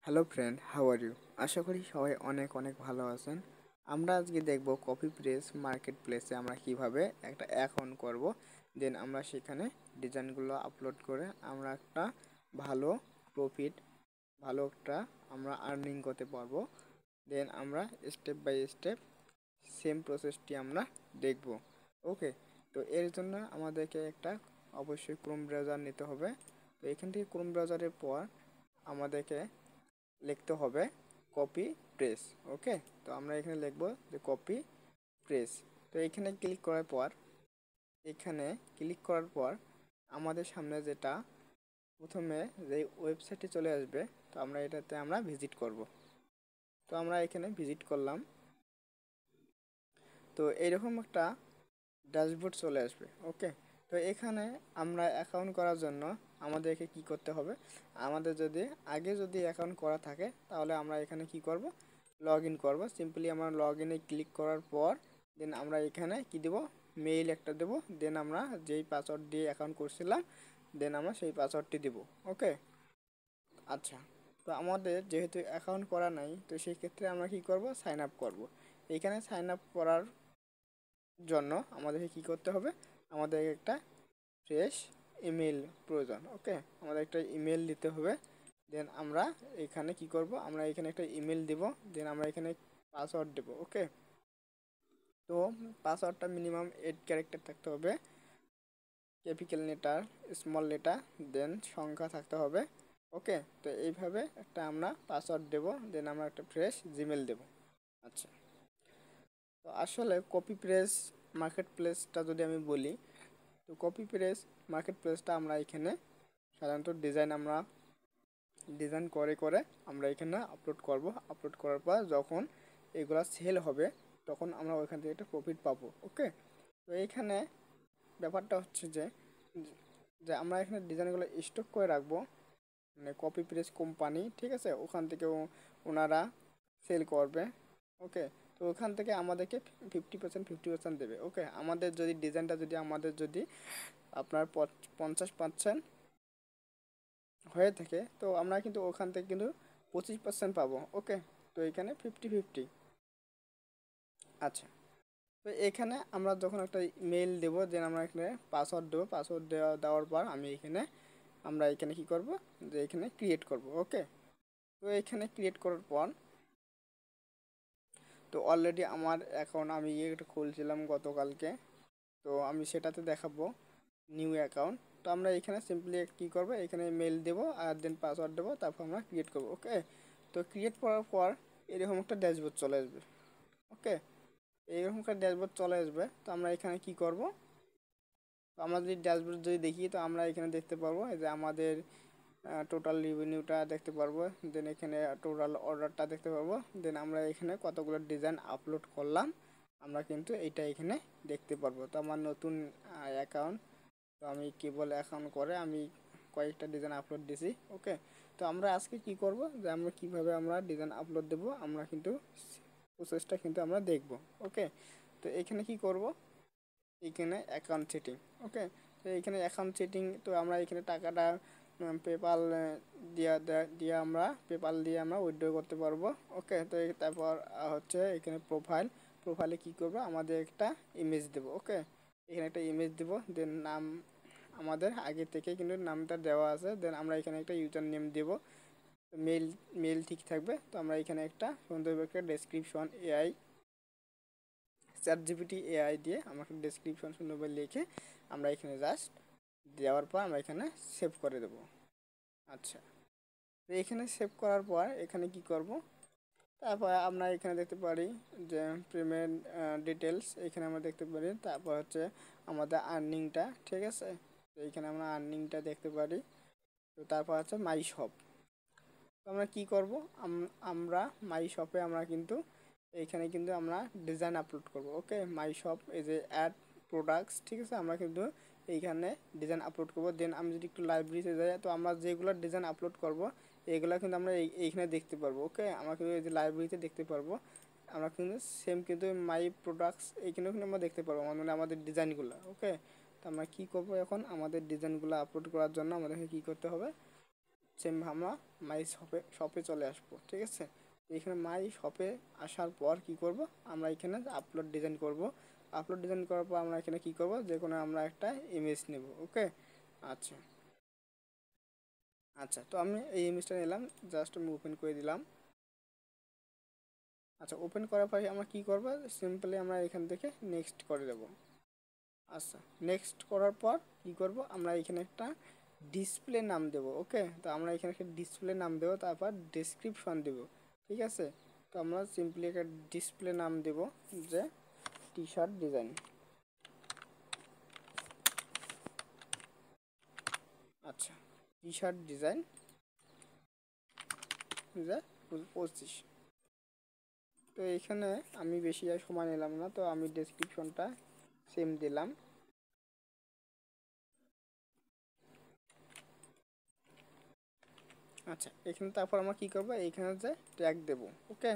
Hello friend, how are you? আশা করি সবাই অনেক অনেক ভালো আছেন। আমরা আজকে দেখব কপি প্রেস মার্কেট প্লেসে আমরা কিভাবে একটা অ্যাকাউন্ট করব। দেন আমরা সেখানে ডিজাইনগুলো আপলোড করে আমরা একটা ভালো প্রফিট, ভালো একটা আমরা আর্নিং করতে পারবো। দেন আমরা স্টেপ বাই স্টেপ সেম প্রসেসটি আমরা দেখব। ওকে, তো এর জন্য আমাদেরকে একটা অবশ্যই ক্রোম ব্রাউজার নিতে হবে। তো এখান থেকে ক্রোম ব্রাউজারের পর আমাদেরকে লিখতে হবে কপি প্রেস। ওকে, তো আমরা এখানে লিখব যে কপি প্রেস। তো এখানে ক্লিক করার পর আমাদের সামনে যেটা প্রথমে যে ওয়েবসাইটে চলে আসবে, তো আমরা এটাতে আমরা ভিজিট করব। তো আমরা এখানে ভিজিট করলাম। তো এইরকম একটা ড্যাশবোর্ড চলে আসবে। ওকে, তো এখানে আমরা অ্যাকাউন্ট করার জন্য আমাদেরকে কি করতে হবে, আমাদের যদি অ্যাকাউন্ট করা থাকে তাহলে আমরা এখানে কি করব, লগ ইন করবো। সিম্পলি আমরা লগ ইনে ক্লিক করার পর দেন আমরা এখানে কি দেব, মেইল একটা দেব। দেন আমরা যেই পাসওয়ার্ড দিয়ে অ্যাকাউন্ট করছিলাম দেন আমরা সেই পাসওয়ার্ডটি দেব। ওকে, আচ্ছা, তো আমাদের যেহেতু অ্যাকাউন্ট করা নাই, তো সেই ক্ষেত্রে আমরা কি করব, সাইন আপ করব। এখানে সাইন আপ করার জন্য আমাদেরকে কি করতে হবে, আমাদের একটা ফ্রেশ ইমেল প্রয়োজন। ওকে, আমাদের একটা ইমেল দিতে হবে। দেন আমরা এখানে কি করব, আমরা এখানে একটা ইমেল দিব। দেন আমরা এখানে পাসওয়ার্ড দেব। ওকে, তো পাসওয়ার্ডটা মিনিমাম 8 ক্যারেক্টার থাকতে হবে, ক্যাপিটাল লেটার, স্মল লেটার, দেন সংখ্যা থাকতে হবে। ওকে, তো এইভাবে একটা আমরা পাসওয়ার্ড দেব। দেন আমরা একটা ফ্রেশ জিমেল দেব। আচ্ছা, তো আসলে কপি প্রেস মার্কেট প্লেসটা যদি আমি বলি, তো কপি প্রেস মার্কেট প্লেসটা আমরা এখানে সাধারণত ডিজাইন করে করে আমরা এখানে আপলোড করব। আপলোড করার পর যখন এগুলা সেল হবে তখন আমরা ওইখান থেকে একটা প্রফিট পাবো। ওকে, তো এইখানে ব্যাপারটা হচ্ছে যে যে আমরা এখানে ডিজাইনগুলো স্টক করে রাখবো, মানে কপি প্রেস কোম্পানি, ঠিক আছে, ওখান থেকে ওনারা সেল করবে। ওকে, তো ওখান থেকে আমাদেরকে 50% দেবে। ওকে, আমাদের যদি ডিজাইনটা যদি আপনার 50% হয়ে থাকে, তো আমরা কিন্তু ওখান থেকে কিন্তু 25% পাবো। ওকে, তো এখানে 50-50। আচ্ছা, তো এখানে আমরা যখন একটা মেইল দেবো, দেন আমরা এখানে পাসওয়ার্ড দেবো। পাসওয়ার্ড দেওয়ার পর আমরা এখানে কি করব, যে এখানে ক্রিয়েট করব। ওকে, তো এখানে ক্রিয়েট করার পর তো অলরেডি আমার অ্যাকাউন্ট আমি এটা খুলছিলাম গতকালকে, তো আমি সেটাতে দেখাবো নিউ অ্যাকাউন্ট। তো আমরা এখানে সিম্পলি কী করবো, এখানে মেল দেবো আর দেন পাসওয়ার্ড দেবো, তারপর আমরা ক্রিয়েট করবো। ওকে, তো ক্রিয়েট করার পর এরকম একটা ড্যাশবোর্ড চলে আসবে। ওকে, এইরকম একটা ড্যাশবোর্ড চলে আসবে। তো আমরা এখানে কি করব, তো আমরা যদি ড্যাশবোর্ড যদি দেখি, তো আমরা এখানে দেখতে পারবো যে আমাদের টোটাল রেভিনিউটা দেখতে পারবো। দেন এখানে টোটাল অর্ডারটা দেখতে পারবো। দেন আমরা এখানে কতগুলো ডিজাইন আপলোড করলাম আমরা কিন্তু এইটা এখানে দেখতে পারবো। তো আমার নতুন অ্যাকাউন্ট, তো আমি কেবল অ্যাকাউন্ট করে আমি কয়েকটা ডিজাইন আপলোড দিছি। ওকে, তো আমরা আজকে কি করব, যে আমরা কিভাবে আমরা ডিজাইন আপলোড দেব আমরা কিন্তু প্রসেসটা কিন্তু আমরা দেখব। ওকে, তো এখানে কি করব, এখানে অ্যাকাউন্ট সেটিং। ওকে, তো এখানে অ্যাকাউন্ট সেটিং, তো আমরা এখানে টাকাটা পেপাল দিয়ে আমরা উইথড্র করতে পারবো। ওকে, তো তারপর হচ্ছে এখানে প্রোফাইলে কি করব, আমাদের একটা ইমেজ দেব। ওকে, এখানে একটা ইমেজ দেব। দেন নাম আমাদের আগে থেকে কিন্তু নামটা দেওয়া আছে। দেন আমরা এখানে একটা ইউজার নেম দেব। মেল মেল ঠিক থাকবে। তো আমরা এখানে একটা সুন্দর একটা ডেসক্রিপশন চ্যাট জিপিটি দিয়ে আমাকে ডেসক্রিপশন সুন্দরভাবে লিখে আমরা এখানে জাস্ট দেওয়ার পর আমরা এখানে সেভ করে দেব। আচ্ছা, তো এখানে সেভ করার পর এখানে কি করব, তারপর আমরা এখানে দেখতে পারি যে পেমেন্ট ডিটেলস এখানে আমরা দেখতে পারি। তারপর হচ্ছে আমাদের আর্নিংটা, ঠিক আছে, তো এখানে আমরা আর্নিংটা দেখতে পারি। তো তারপর হচ্ছে মাই শপ। তো আমরা কি করব, আমরা মাই শপে আমরা কিন্তু এইখানে কিন্তু আমরা ডিজাইন আপলোড করব। ওকে, মাই শপ এই যে অ্যাড প্রোডাক্টস, ঠিক আছে, আমরা কিন্তু এইখানে ডিজাইন আপলোড করব। দেন আমি যদি একটু লাইব্রেরিতে যাই, তো আমরা যেগুলো ডিজাইন আপলোড করব এইগুলো কিন্তু আমরা এইখানে দেখতে পারবো। ওকে, আমরা কিন্তু এই যে লাইব্রেরিতে দেখতে পারবো। আমরা কিন্তু সেম কিন্তু মাই প্রোডাক্টস এইখানেও কিন্তু আমরা দেখতে পারবো, মানে আমাদের ডিজাইনগুলো। ওকে, তো আমরা কী করবো, এখন আমাদের ডিজাইনগুলো আপলোড করার জন্য আমাদেরকে কী করতে হবে, সেম আমরা মাই শপে চলে আসবো। ঠিক আছে, এখানে মাই শপে আসার পর কি করব, আমরা এখানে আপলোড ডিজাইন করব। আপলোড ডিজাইন করার পর আমরা এখানে কি করব, যে কোনো আমরা একটা ইমেজ নেব। ওকে, আচ্ছা আচ্ছা, তো আমি এই ইমেজটা নিলাম, জাস্ট আমি ওপেন করে দিলাম। আচ্ছা, ওপেন করার পরে আমরা কি করব, সিম্পলি আমরা এখান থেকে নেক্সট করে দেব। আচ্ছা, নেক্সট করার পর কি করব, আমরা এখানে একটা ডিসপ্লে নাম দেব। ওকে, তো আমরা এখানে একটা ডিসপ্লে নাম দেব, তারপর ডেসক্রিপশন দেব। ঠিক আছে, তো আমরা সিম্পলি একটা ডিসপ্লে নাম দেব যে টি শার্ট ডিজাইন। আচ্ছা, টি শার্ট ডিজাইন 2025। তো এখানে আমি বেশি আর সময় নিলাম না, তো আমি ডেসক্রিপশনটা সেম দিলাম। আচ্ছা, এখানে তারপর আমরা কি করব, এইখানে যে ট্যাগ দেব। ওকে,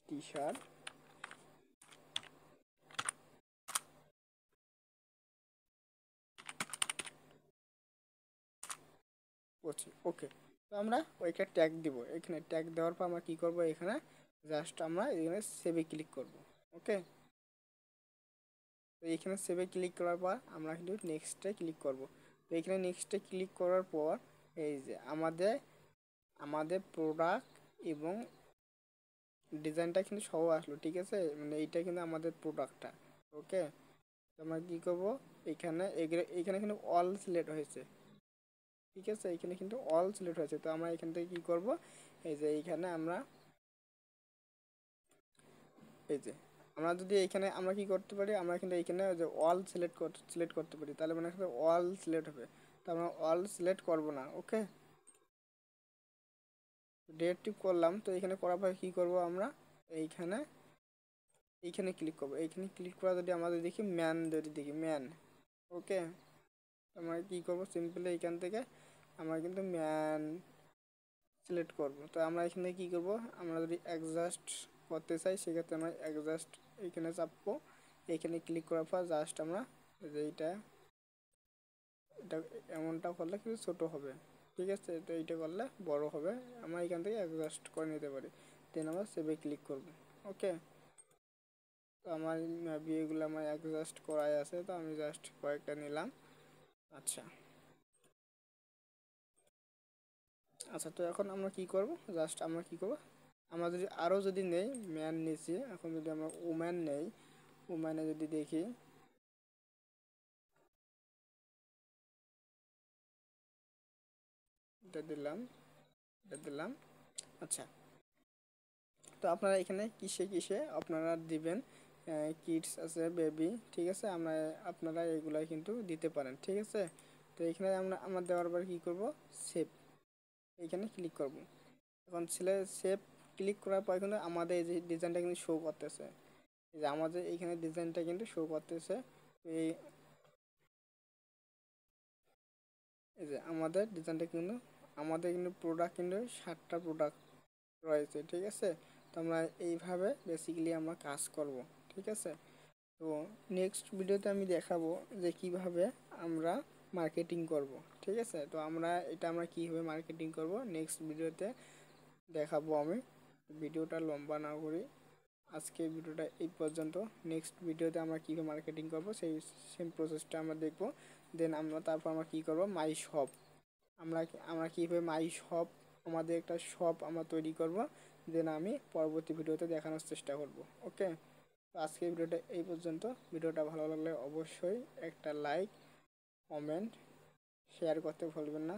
টি শার্ট করছি। ওকে, তো আমরা ওইটা ট্যাগ দিব। এখানে ট্যাগ দেওয়ার পর আমরা কি করব, এখানে জাস্ট আমরা এখানে সেভে ক্লিক করব। ওকে, তো এখানে সেভে ক্লিক করার পর আমরা কিন্তু নেক্সটে ক্লিক করব। তো এখানে নেক্সটে ক্লিক করার পর এই যে আমাদের আমাদের প্রোডাক্ট এবং ডিজাইনটা কিন্তু সহ আসলো। ঠিক আছে, মানে এইটা কিন্তু আমাদের প্রোডাক্টটা। ওকে, তো আমরা কী করবো, এখানে এখানে কিন্তু অল সিলেক্ট হয়েছে। ঠিক আছে, এখানে কিন্তু অল সিলেক্ট হয়েছে। তো আমরা এখান থেকে কী করব, এই যে এইখানে আমরা এই যে আমরা যদি এইখানে আমরা কি করতে পারি, আমরা কিন্তু এইখানে যে অল সিলেক্ট করতে পারি, তাহলে মানে এখানে অল সিলেক্ট হবে। তো আমরা অল সিলেক্ট করব না। ওকে, ডিরেক্টিভ করলাম। তো এখানে করার পর কী করব, আমরা এইখানে এইখানে ক্লিক করব। এইখানে ক্লিক করা যদি আমাদের দেখি ম্যান, যদি দেখি ম্যান। ওকে, আমরা কী করব, সিম্পলি এইখান থেকে আমরা কিন্তু ম্যান সিলেক্ট করব। তো আমরা এখানে কী করব, আমরা যদি অ্যাডজাস্ট করতে চাই সেক্ষেত্রে আমরা অ্যাডজাস্ট এইখানে চাপবো। এইখানে ক্লিক করার পর জাস্ট আমরা যে এটা এমনটা করলে কিন্তু ছোটো হবে। ঠিক আছে, তো এইটা করলে বড় হবে। আমরা এখান থেকে অ্যাডজাস্ট করে নিতে পারি। দেন আমরা সেভে ক্লিক করব। ওকে, তো আমার বিয়েগুলো আমার অ্যাডজাস্ট করাই আছে, তো আমি জাস্ট কয়েকটা নিলাম। আচ্ছা আচ্ছা, তো এখন আমরা কি করব, জাস্ট আমরা কি করব, আমরা যদি আরও যদি নেই ম্যান নিচে, এখন যদি আমরা ওম্যান নেই, ওম্যানে যদি দেখি, এটা দিলাম, এটা দিলাম। আচ্ছা, তো আপনারা এখানে কিসে কিসে আপনারা দিবেন, কিডস আছে, বেবি। ঠিক আছে, আপনারা এগুলাই কিন্তু দিতে পারেন। ঠিক আছে, তো এখানে আমরা দেওয়ার পর কী করব, সেভ, এইখানে ক্লিক করব। এখন সেভ ক্লিক করার পর কিন্তু আমাদের এই যে ডিজাইনটা কিন্তু শো করতেছে। এই যে আমাদের এইখানে ডিজাইনটা কিন্তু শো করতেছে। এই এই যে আমাদের ডিজাইনটা কিন্তু প্রোডাক্ট কিন্তু 7টা প্রোডাক্ট রয়েছে। ঠিক আছে, তো আমরা এইভাবে বেসিক্যালি আমরা কাজ করব। ঠিক আছে, তো নেক্সট ভিডিওতে আমি দেখাবো যে কিভাবে আমরা মার্কেটিং করব। ঠিক আছে, তো আমরা কীভাবে মার্কেটিং করব নেক্সট ভিডিওতে দেখাবো আমি। ভিডিওটা লম্বা না করি, আজকে ভিডিওটা এই পর্যন্ত। নেক্সট ভিডিওতে আমরা কীভাবে মার্কেটিং করব সেই সেম প্রসেসটা আমরা দেখব। দেন তারপর আমরা কী করব, মাই শপ, আমরা আমরা কীভাবে মাই শপ, আমাদের একটা শপ আমরা তৈরি করব। দেন আমি পরবর্তী ভিডিওতে দেখানোর চেষ্টা করব। ওকে, তো আজকে ভিডিওটা এই পর্যন্ত। ভিডিওটা ভালো লাগলে অবশ্যই একটা লাইক, কমেন্ট, শেয়ার করতে ভুলবেন না।